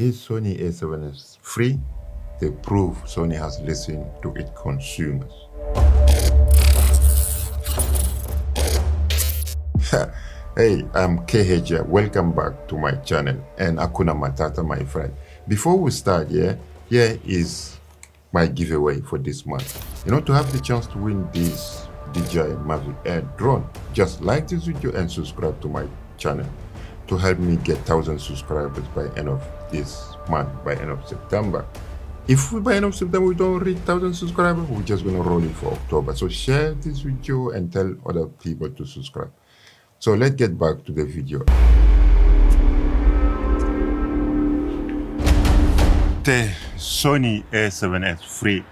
Is Sony A7S free? The proof Sony has listened to its consumers. Hey, I'm KH. Welcome back to my channel and Akuna Matata, my friend. Before we start, here is my giveaway for this month. To have the chance to win this DJI Mavic Air drone, just like this video and subscribe to my channel to help me get 1,000 subscribers by end of this month, by end of September. If by end of September we don't reach 1,000 subscribers, we're just gonna roll it for October. So share this video and tell other people to subscribe. So let's get back to the video. The Sony A7S III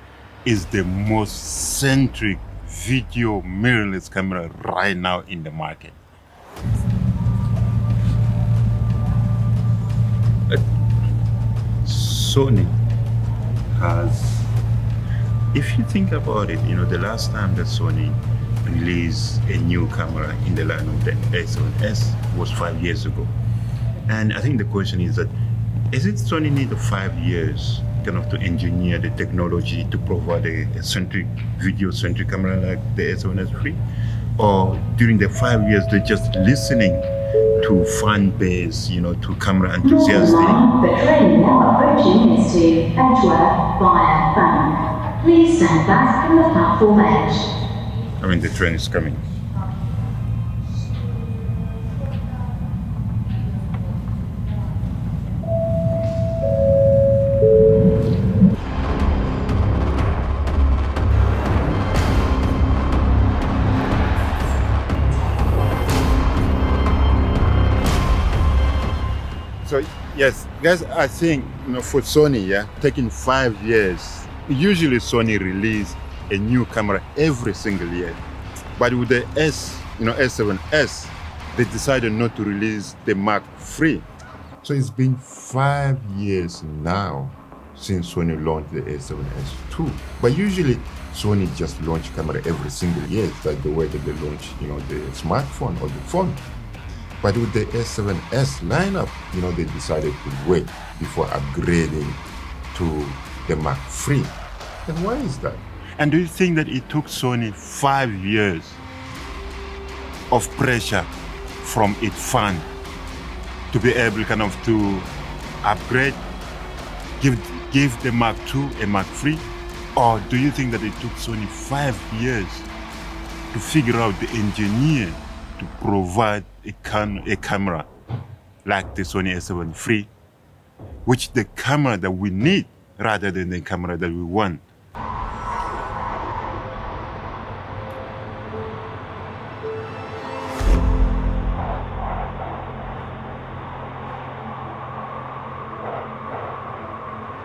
is the most centric video mirrorless camera right now in the market. Sony has, if you think about it, the last time that Sony released a new camera in the line of the A7S was 5 years ago. And I think the question is that, is it Sony need 5 years to engineer the technology to provide a video-centric camera like the A7S III? Or during the 5 years, they're just listening to fan base, to camera enthusiasts? The train now approaching is to Edgware via Bank. Please stand back from the platform edge. The train is coming. So yes, guys, I think for Sony, taking 5 years. Usually Sony release a new camera every single year, but with the A7S, they decided not to release the Mark III. So it's been 5 years now since Sony launched the A7S II. But usually Sony just launch camera every single year. It's like the way that they launch, the smartphone or the phone. But with the A7S lineup, they decided to wait before upgrading to the Mark III. And why is that? And do you think that it took Sony 5 years of pressure from its fan to be able to upgrade, give the Mark II a Mark III? Or do you think that it took Sony 5 years to figure out the engineer to provide a camera like the Sony A7 III, which the camera that we need rather than the camera that we want?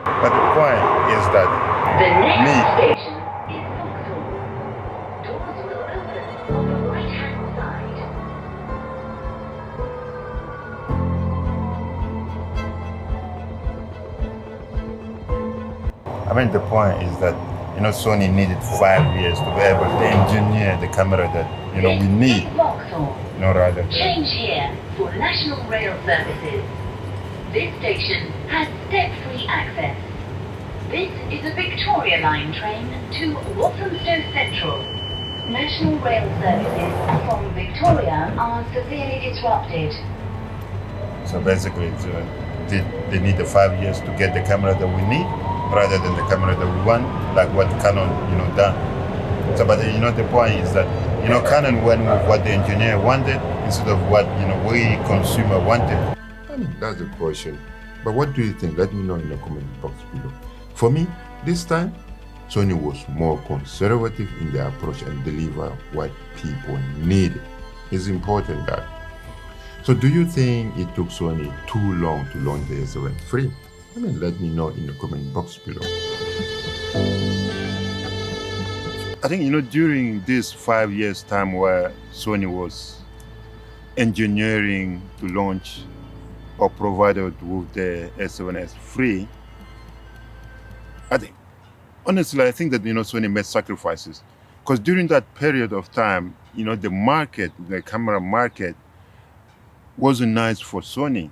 But the point is that the next station is Vauxhall. Doors will open on the right-hand side. The point is that Sony needed 5 years to be able to engineer the camera that we need. Rather than change here for National Rail Services. This station has step-free access. This is a Victoria Line train to Walthamstow Central. National Rail services from Victoria are severely disrupted. So basically, they need the 5 years to get the camera that we need, rather than the camera that we want, like what Canon, done. So, but the point is that, Canon went with what the engineer wanted instead of what, we consumer wanted. That's the question. But what do you think? Let me know in the comment box below. For me, this time, Sony was more conservative in their approach and deliver what people needed. It's important that. So do you think it took Sony too long to launch the A7 III? Let me know in the comment box below. I think, during this 5 years time where Sony was engineering to launch or provided with the A7S III, I think that, Sony made sacrifices. Because during that period of time, the camera market wasn't nice for Sony.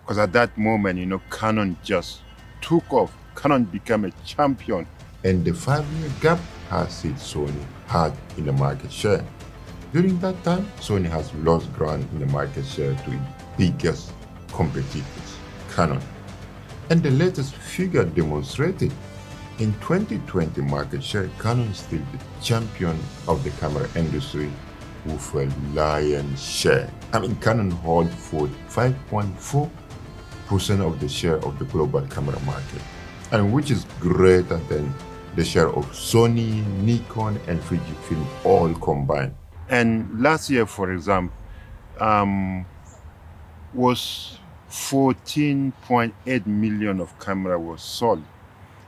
Because at that moment, Canon just took off. Canon became a champion. And the 5-year gap has hit Sony hard in the market share. During that time, Sony has lost ground in the market share to its biggest competitors, Canon. And the latest figure demonstrated in 2020 market share, Canon is still the champion of the camera industry with a lion's share. Canon holds 45.4% of the share of the global camera market, and which is greater than the share of Sony, Nikon, and Fujifilm all combined. And last year, for example, was 14.8 million of camera was sold.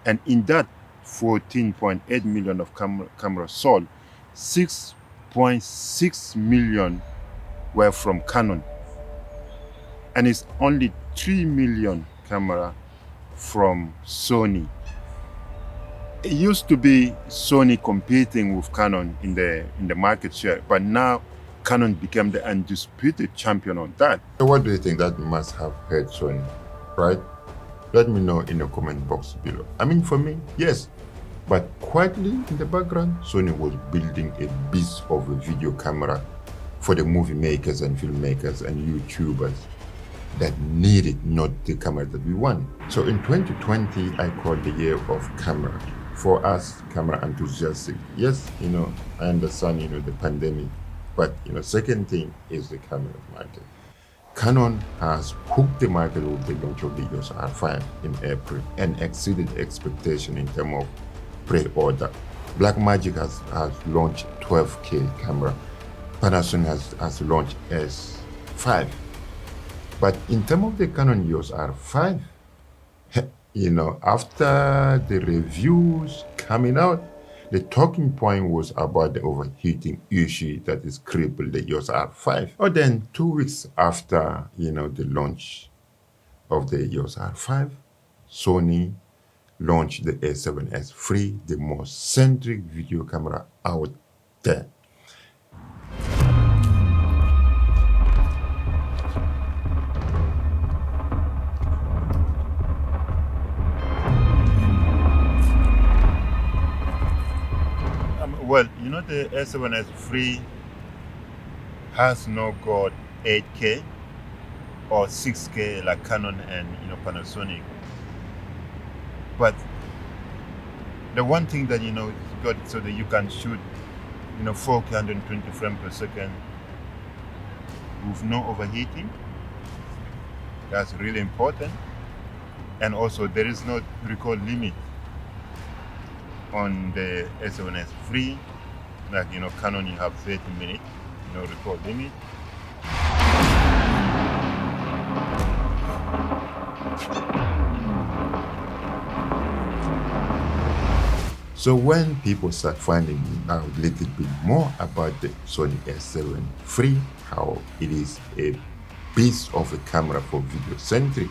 And in that 14.8 million of cameras sold, 6.6 million were from Canon. And it's only 3 million camera from Sony. It used to be Sony competing with Canon in the market share, but now Canon became the undisputed champion on that. So what do you think? That must have hurt Sony, right? Let me know in the comment box below. For me, yes. But quietly in the background, Sony was building a beast of a video camera for the movie makers and filmmakers and YouTubers that needed not the camera that we want. So in 2020, I called the year of camera. For us, camera enthusiasts, yes, I understand, the pandemic. But, second thing is the camera market. Canon has hooked the market with the launch of the EOS R5 in April and exceeded expectation in terms of pre-order. Blackmagic has launched 12K camera. Panasonic has launched S5. But in terms of the Canon EOS R5, after the reviews coming out, the talking point was about the overheating issue that is crippled the EOS R5. Or then 2 weeks after, the launch of the EOS R5, Sony launched the A7S III, the most centric video camera out there. Well, the A7S III has no got 8K or 6K like Canon and Panasonic. But the one thing that it's got so that you can shoot 4K 120 frames per second with no overheating. That's really important. And also there is no record limit on the A7S III. Like Canon, you have 30 minutes, record limit. So when people start finding out a little bit more about the Sony A7 III, how it is a piece of a camera for video centric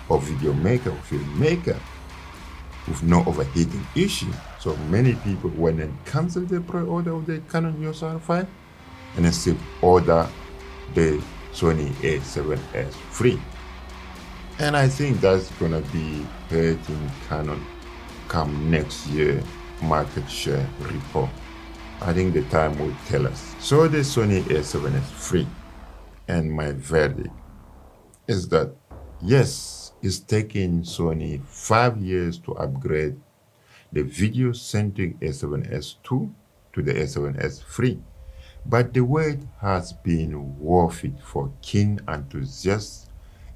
or video maker or filmmaker with no overheating issue. So many people went and canceled the pre-order of the Canon EOS R5 and instead order the Sony A7S III. And I think that's gonna be hurting Canon come next year market share report. I think the time will tell us. So the Sony A7S III, and my verdict is that yes, it's taking Sony 5 years to upgrade the video-centric A7S II to the A7S III, but the wait has been worth it for keen enthusiasts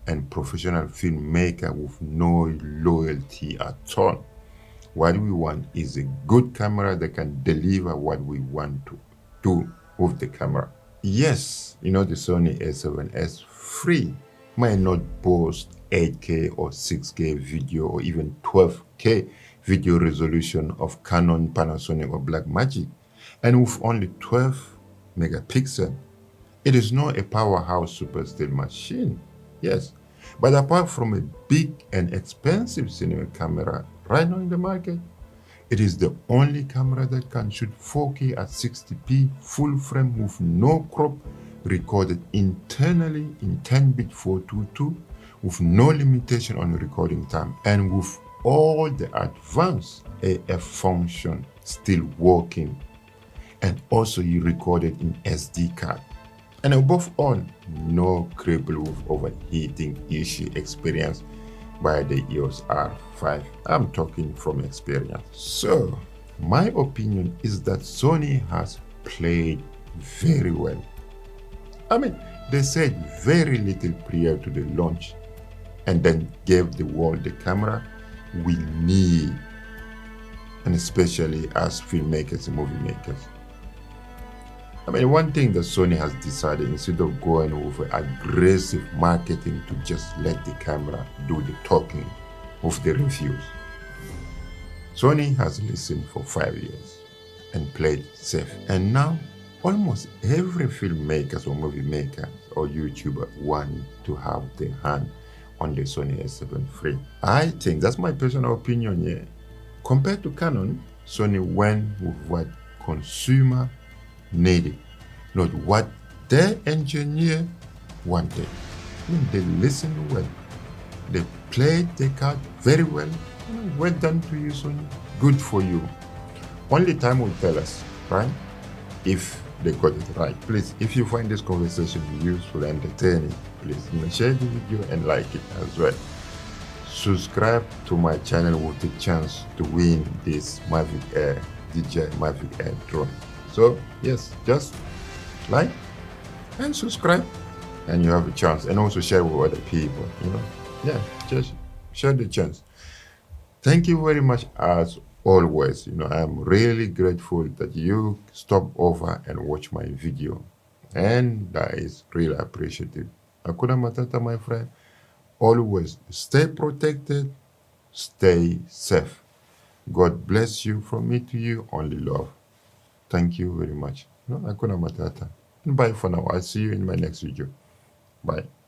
and professional filmmaker with no loyalty at all. What we want is a good camera that can deliver what we want to do with the camera. Yes, the Sony A7S III might not boast 8K or 6K video or even 12K video resolution of Canon, Panasonic or Blackmagic, and with only 12 megapixels. It is not a powerhouse super still machine, yes, but apart from a big and expensive cinema camera right now in the market, it is the only camera that can shoot 4K at 60p full frame with no crop, recorded internally in 10-bit 422 with no limitation on recording time and with all the advanced AF function still working. And also you recorded in SD card. And above all, no cripple with overheating issue experienced by the EOS R5. I'm talking from experience. So, my opinion is that Sony has played very well. I mean, they said very little prior to the launch and then gave the world the camera we need, and especially as filmmakers and movie makers. I mean, one thing that Sony has decided, instead of going with aggressive marketing, to just let the camera do the talking of the reviews. Sony has listened for 5 years and played safe. And now, almost every filmmaker or movie maker or YouTuber want to have their hand on the Sony A7 III. I think, that's my personal opinion here. Compared to Canon, Sony went with what consumer needed, not what their engineer wanted. I mean, they listened well. They played the card very well. Well done to you, Sony. Good for you. Only time will tell us, right? If they got it right. Please, if you find this conversation useful and entertaining, please share the video and like it as well. Subscribe to my channel with the chance to win this Mavic Air, DJI Mavic Air drone. So yes, just like and subscribe and you have a chance, and also share with other people, yeah, just share the chance. Thank you very much as always. I'm really grateful that you stop over and watch my video, and that is really appreciative. Hakuna Matata, my friend. Always stay protected, stay safe. God bless you. From me to you, only love. Thank you very much. Hakuna Matata. Bye for now. I'll see you in my next video. Bye.